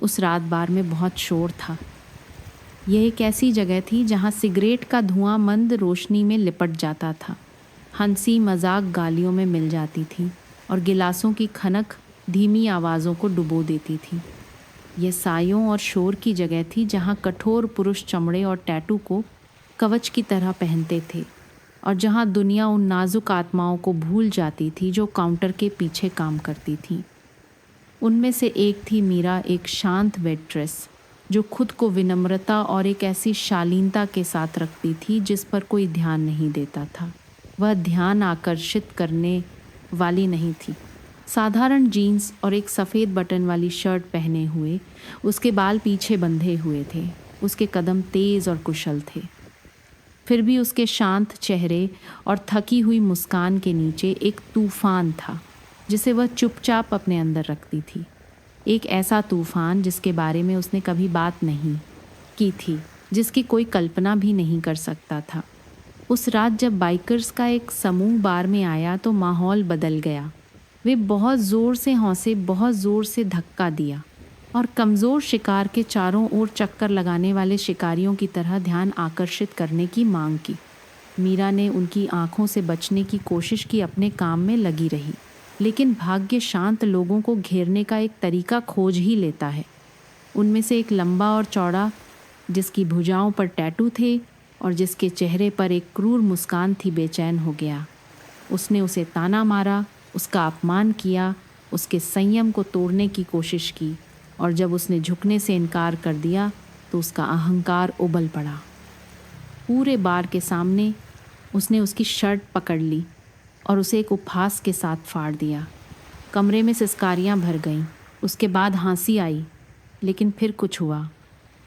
उस रात बार में बहुत शोर था। यह एक ऐसी जगह थी जहाँ सिगरेट का धुआं मंद रोशनी में लिपट जाता था, हंसी मजाक गालियों में मिल जाती थी और गिलासों की खनक धीमी आवाज़ों को डुबो देती थी। यह सायों और शोर की जगह थी जहाँ कठोर पुरुष चमड़े और टैटू को कवच की तरह पहनते थे और जहाँ दुनिया उन नाजुक आत्माओं को भूल जाती थी जो काउंटर के पीछे काम करती थी। उनमें से एक थी मीरा, एक शांत वेट्रेस जो खुद को विनम्रता और एक ऐसी शालीनता के साथ रखती थी जिस पर कोई ध्यान नहीं देता था। वह ध्यान आकर्षित करने वाली नहीं थी। साधारण जीन्स और एक सफ़ेद बटन वाली शर्ट पहने हुए, उसके बाल पीछे बंधे हुए थे। उसके कदम तेज़ और कुशल थे। फिर भी उसके शांत चेहरे और थकी हुई मुस्कान के नीचे एक तूफान था जिसे वह चुपचाप अपने अंदर रखती थी। एक ऐसा तूफान जिसके बारे में उसने कभी बात नहीं की थी, जिसकी कोई कल्पना भी नहीं कर सकता था। उस रात जब बाइकर्स का एक समूह बार में आया तो माहौल बदल गया। वे बहुत ज़ोर से हौंसे, बहुत ज़ोर से धक्का दिया और कमज़ोर शिकार के चारों ओर चक्कर लगाने वाले शिकारियों की तरह ध्यान आकर्षित करने की मांग की। मीरा ने उनकी आंखों से बचने की कोशिश की, अपने काम में लगी रही, लेकिन भाग्य शांत लोगों को घेरने का एक तरीका खोज ही लेता है। उनमें से एक लंबा और चौड़ा, जिसकी भुजाओं पर टैटू थे और जिसके चेहरे पर एक क्रूर मुस्कान थी, बेचैन हो गया। उसने उसे ताना मारा, उसका अपमान किया, उसके संयम को तोड़ने की कोशिश की और जब उसने झुकने से इनकार कर दिया तो उसका अहंकार उबल पड़ा। पूरे बार के सामने उसने उसकी शर्ट पकड़ ली और उसे एक उपहास के साथ फाड़ दिया। कमरे में सिसकारियां भर गईं। उसके बाद हंसी आई, लेकिन फिर कुछ हुआ।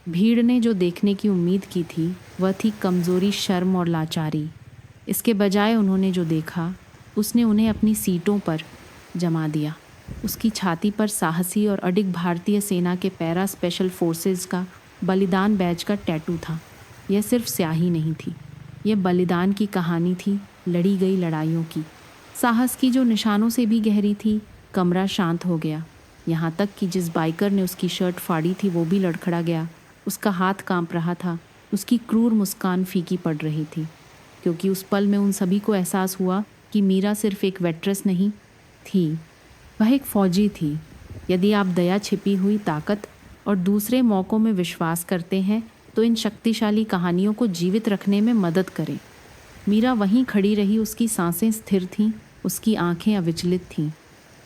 भीड़ ने जो देखने की उम्मीद की थी वह थी कमज़ोरी, शर्म और लाचारी। इसके बजाय उन्होंने जो देखा, उसने उन्हें अपनी सीटों पर जमा दिया। उसकी छाती पर साहसी और अडिग भारतीय सेना के पैरा स्पेशल फोर्सेस का बलिदान बैज का टैटू था। यह सिर्फ स्याही नहीं थी, यह बलिदान की कहानी थी, लड़ी गई लड़ाइयों की, साहस की जो निशानों से भी गहरी थी। कमरा शांत हो गया, यहाँ तक कि जिस बाइकर ने उसकी शर्ट फाड़ी थी वो भी लड़खड़ा गया। उसका हाथ कांप रहा था, उसकी क्रूर मुस्कान फीकी पड़ रही थी, क्योंकि उस पल में उन सभी को एहसास हुआ कि मीरा सिर्फ एक वेट्रेस नहीं थी, वह एक फौजी थी। यदि आप दया, छिपी हुई ताकत और दूसरे मौक़ों में विश्वास करते हैं तो इन शक्तिशाली कहानियों को जीवित रखने में मदद करें। मीरा वहीं खड़ी रही, उसकी सांसें स्थिर थीं, उसकी आंखें अविचलित थीं।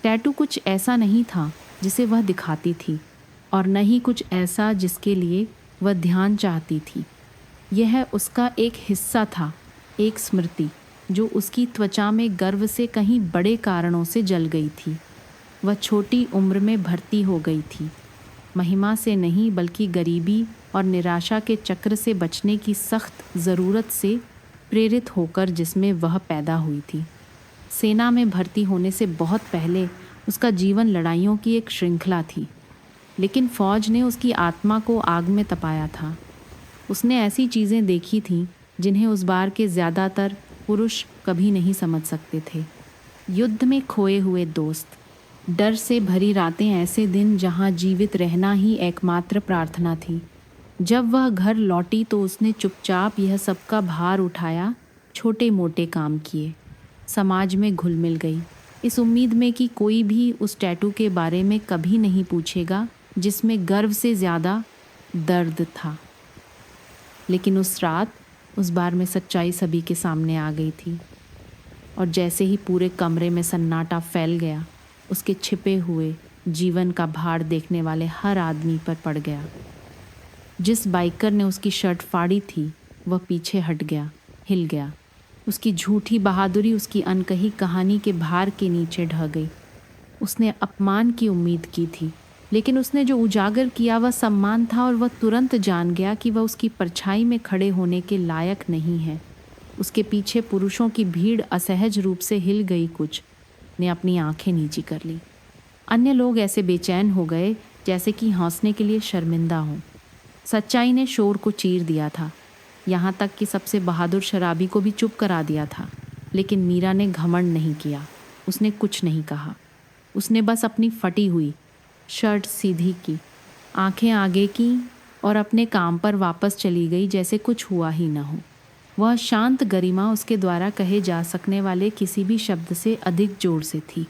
टैटू कुछ ऐसा नहीं था जिसे वह दिखाती थी और न ही कुछ ऐसा जिसके लिए वह ध्यान चाहती थी। यह उसका एक हिस्सा था, एक स्मृति जो उसकी त्वचा में गर्व से कहीं बड़े कारणों से जल गई थी। वह छोटी उम्र में भर्ती हो गई थी, महिमा से नहीं बल्कि गरीबी और निराशा के चक्र से बचने की सख्त ज़रूरत से प्रेरित होकर, जिसमें वह पैदा हुई थी। सेना में भर्ती होने से बहुत पहले उसका जीवन लड़ाइयों की एक श्रृंखला थी, लेकिन फ़ौज ने उसकी आत्मा को आग में तपाया था। उसने ऐसी चीज़ें देखी थीं जिन्हें उस बार के ज़्यादातर पुरुष कभी नहीं समझ सकते थे। युद्ध में खोए हुए दोस्त, डर से भरी रातें, ऐसे दिन जहां जीवित रहना ही एकमात्र प्रार्थना थी। जब वह घर लौटी तो उसने चुपचाप यह सबका भार उठाया, छोटे मोटे काम किए, समाज में घुल मिल गई, इस उम्मीद में कि कोई भी उस टैटू के बारे में कभी नहीं पूछेगा जिसमें गर्व से ज़्यादा दर्द था। लेकिन उस रात, उस बार में सच्चाई सभी के सामने आ गई थी और जैसे ही पूरे कमरे में सन्नाटा फैल गया, उसके छिपे हुए जीवन का भार देखने वाले हर आदमी पर पड़ गया। जिस बाइकर ने उसकी शर्ट फाड़ी थी वह पीछे हट गया, हिल गया। उसकी झूठी बहादुरी उसकी अनकही कहानी के भार के नीचे ढह गई। उसने अपमान की उम्मीद की थी, लेकिन उसने जो उजागर किया वह सम्मान था और वह तुरंत जान गया कि वह उसकी परछाई में खड़े होने के लायक नहीं है। उसके पीछे पुरुषों की भीड़ असहज रूप से हिल गई, कुछ ने अपनी आंखें नीची कर ली। अन्य लोग ऐसे बेचैन हो गए जैसे कि हंसने के लिए शर्मिंदा हों। सच्चाई ने शोर को चीर दिया था, यहाँ तक कि सबसे बहादुर शराबी को भी चुप करा दिया था। लेकिन मीरा ने घमंड नहीं किया, उसने कुछ नहीं कहा। उसने बस अपनी फटी हुई शर्ट सीधी की आंखें आगे की और अपने काम पर वापस चली गई जैसे कुछ हुआ ही न हो। वह शांत गरिमा उसके द्वारा कहे जा सकने वाले किसी भी शब्द से अधिक जोर से थी।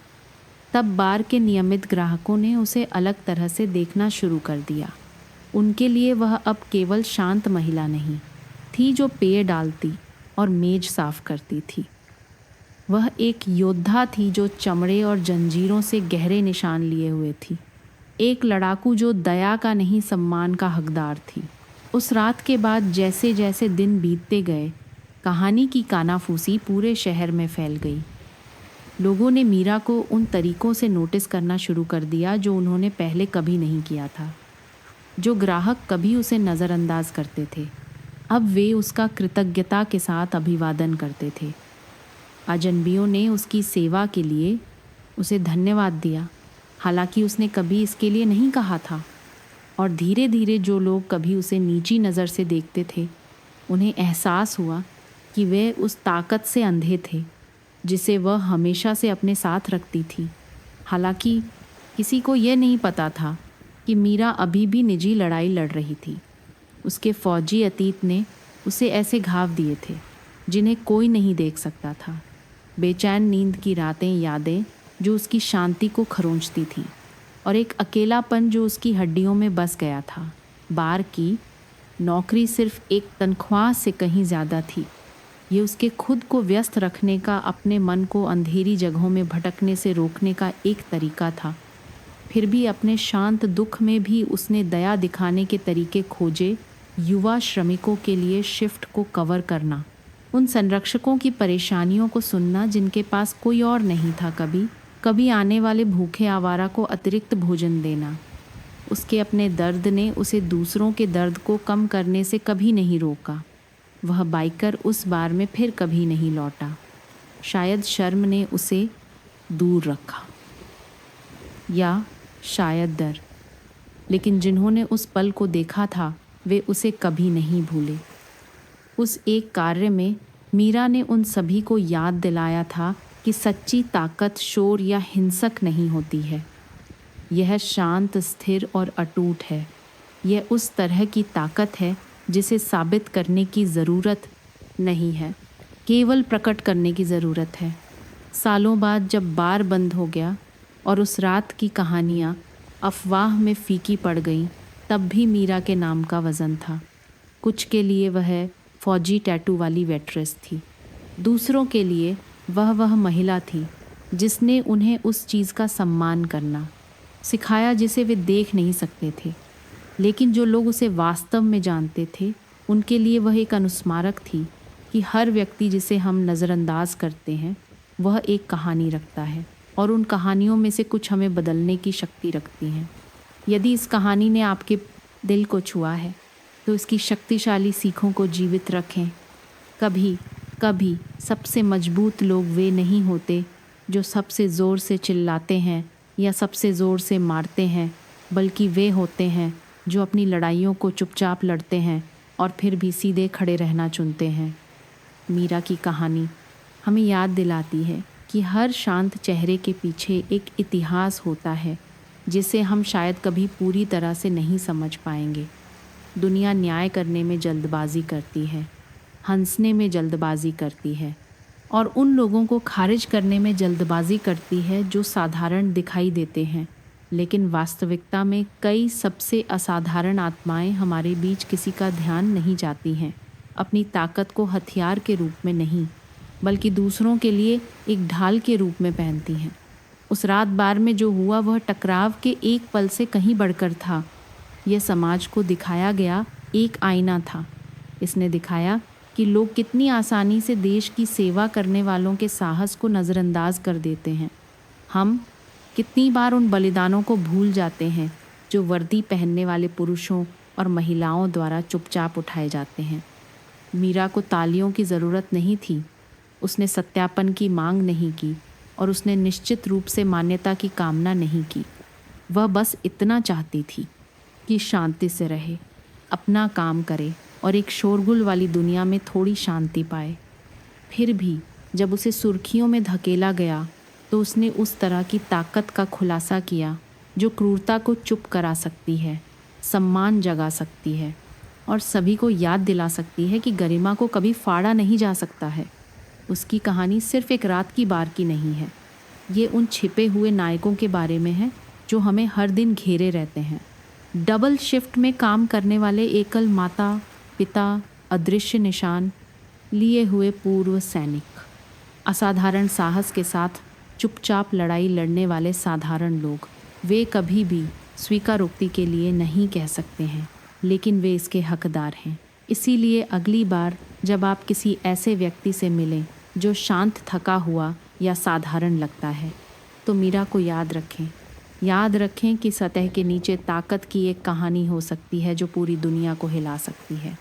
तब बार के नियमित ग्राहकों ने उसे अलग तरह से देखना शुरू कर दिया। उनके लिए वह अब केवल शांत महिला नहीं थी जो पेय डालती और मेज साफ करती थी। वह एक योद्धा थी जो चमड़े और जंजीरों से गहरे निशान लिए हुए थी। एक लड़ाकू जो दया का नहीं सम्मान का हकदार थी। उस रात के बाद जैसे जैसे दिन बीतते गए, कहानी की कानाफूसी पूरे शहर में फैल गई। लोगों ने मीरा को उन तरीकों से नोटिस करना शुरू कर दिया जो उन्होंने पहले कभी नहीं किया था। जो ग्राहक कभी उसे नज़रअंदाज करते थे, अब वे उसका कृतज्ञता के साथ अभिवादन करते थे। अजनबियों ने उसकी सेवा के लिए उसे धन्यवाद दिया, हालांकि उसने कभी इसके लिए नहीं कहा था। और धीरे धीरे जो लोग कभी उसे नीची नज़र से देखते थे, उन्हें एहसास हुआ कि वे उस ताकत से अंधे थे जिसे वह हमेशा से अपने साथ रखती थी। हालांकि किसी को यह नहीं पता था कि मीरा अभी भी निजी लड़ाई लड़ रही थी। उसके फौजी अतीत ने उसे ऐसे घाव दिए थे जिन्हें कोई नहीं देख सकता था। बेचैन नींद की रातें, यादें जो उसकी शांति को खरोंचती थीं, और एक अकेलापन जो उसकी हड्डियों में बस गया था। बार की नौकरी सिर्फ एक तनख्वाह से कहीं ज़्यादा थी। ये उसके खुद को व्यस्त रखने का, अपने मन को अंधेरी जगहों में भटकने से रोकने का एक तरीका था। फिर भी अपने शांत दुख में भी उसने दया दिखाने के तरीके खोजे। युवा श्रमिकों के लिए शिफ्ट को कवर करना, उन संरक्षकों की परेशानियों को सुनना जिनके पास कोई और नहीं था, कभी आने वाले भूखे आवारा को अतिरिक्त भोजन देना। उसके अपने दर्द ने उसे दूसरों के दर्द को कम करने से कभी नहीं रोका। वह बाइकर उस बार में फिर कभी नहीं लौटा। शायद शर्म ने उसे दूर रखा, या शायद डर, लेकिन जिन्होंने उस पल को देखा था वे उसे कभी नहीं भूले। उस एक कार्य में मीरा ने उन सभी को याद दिलाया था कि सच्ची ताकत शोर या हिंसक नहीं होती है। यह शांत, स्थिर और अटूट है। यह उस तरह की ताकत है जिसे साबित करने की ज़रूरत नहीं है, केवल प्रकट करने की ज़रूरत है। सालों बाद जब बार बंद हो गया और उस रात की कहानियाँ अफवाह में फीकी पड़ गईं, तब भी मीरा के नाम का वज़न था। कुछ के लिए वह फौजी टैटू वाली वेट्रेस थी, दूसरों के लिए वह महिला थी जिसने उन्हें उस चीज़ का सम्मान करना सिखाया जिसे वे देख नहीं सकते थे। लेकिन जो लोग उसे वास्तव में जानते थे, उनके लिए वह एक अनुस्मारक थी कि हर व्यक्ति जिसे हम नज़रअंदाज करते हैं वह एक कहानी रखता है, और उन कहानियों में से कुछ हमें बदलने की शक्ति रखती हैं। यदि इस कहानी ने आपके दिल को छुआ है तो इसकी शक्तिशाली सीखों को जीवित रखें। कभी कभी सबसे मजबूत लोग वे नहीं होते जो सबसे ज़ोर से चिल्लाते हैं या सबसे ज़ोर से मारते हैं, बल्कि वे होते हैं जो अपनी लड़ाइयों को चुपचाप लड़ते हैं और फिर भी सीधे खड़े रहना चुनते हैं। मीरा की कहानी हमें याद दिलाती है कि हर शांत चेहरे के पीछे एक इतिहास होता है जिसे हम शायद कभी पूरी तरह से नहीं समझ पाएंगे। दुनिया न्याय करने में जल्दबाजी करती है, हंसने में जल्दबाजी करती है, और उन लोगों को खारिज करने में जल्दबाजी करती है जो साधारण दिखाई देते हैं। लेकिन वास्तविकता में कई सबसे असाधारण आत्माएं हमारे बीच किसी का ध्यान नहीं जाती हैं, अपनी ताकत को हथियार के रूप में नहीं, बल्कि दूसरों के लिए एक ढाल के रूप में पहनती हैं। उस रात बार में जो हुआ वह टकराव के एक पल से कहीं बढ़कर था। यह समाज को दिखाया गया एक आईना था। इसने दिखाया कि लोग कितनी आसानी से देश की सेवा करने वालों के साहस को नज़रअंदाज कर देते हैं। हम कितनी बार उन बलिदानों को भूल जाते हैं जो वर्दी पहनने वाले पुरुषों और महिलाओं द्वारा चुपचाप उठाए जाते हैं। मीरा को तालियों की ज़रूरत नहीं थी, उसने सत्यापन की मांग नहीं की, और उसने निश्चित रूप से मान्यता की कामना नहीं की। वह बस इतना चाहती थी कि शांति से रहे, अपना काम करे और एक शोरगुल वाली दुनिया में थोड़ी शांति पाए। फिर भी जब उसे सुर्खियों में धकेला गया तो उसने उस तरह की ताकत का खुलासा किया जो क्रूरता को चुप करा सकती है। सम्मान जगा सकती है और सभी को याद दिला सकती है कि गरिमा को कभी फाड़ा नहीं जा सकता है। उसकी कहानी सिर्फ एक रात की बार की नहीं है। ये उन छिपे हुए नायकों के बारे में है जो हमें हर दिन घेरे रहते हैं। डबल शिफ्ट में काम करने वाले एकल माता पिता, अदृश्य निशान लिए हुए पूर्व सैनिक, असाधारण साहस के साथ चुपचाप लड़ाई लड़ने वाले साधारण लोग। वे कभी भी स्वीकारोक्ति के लिए नहीं कह सकते हैं, लेकिन वे इसके हकदार हैं। इसीलिए अगली बार जब आप किसी ऐसे व्यक्ति से मिलें जो शांत, थका हुआ या साधारण लगता है, तो मीरा को याद रखें कि सतह के नीचे ताकत की एक कहानी हो सकती है जो पूरी दुनिया को हिला सकती है।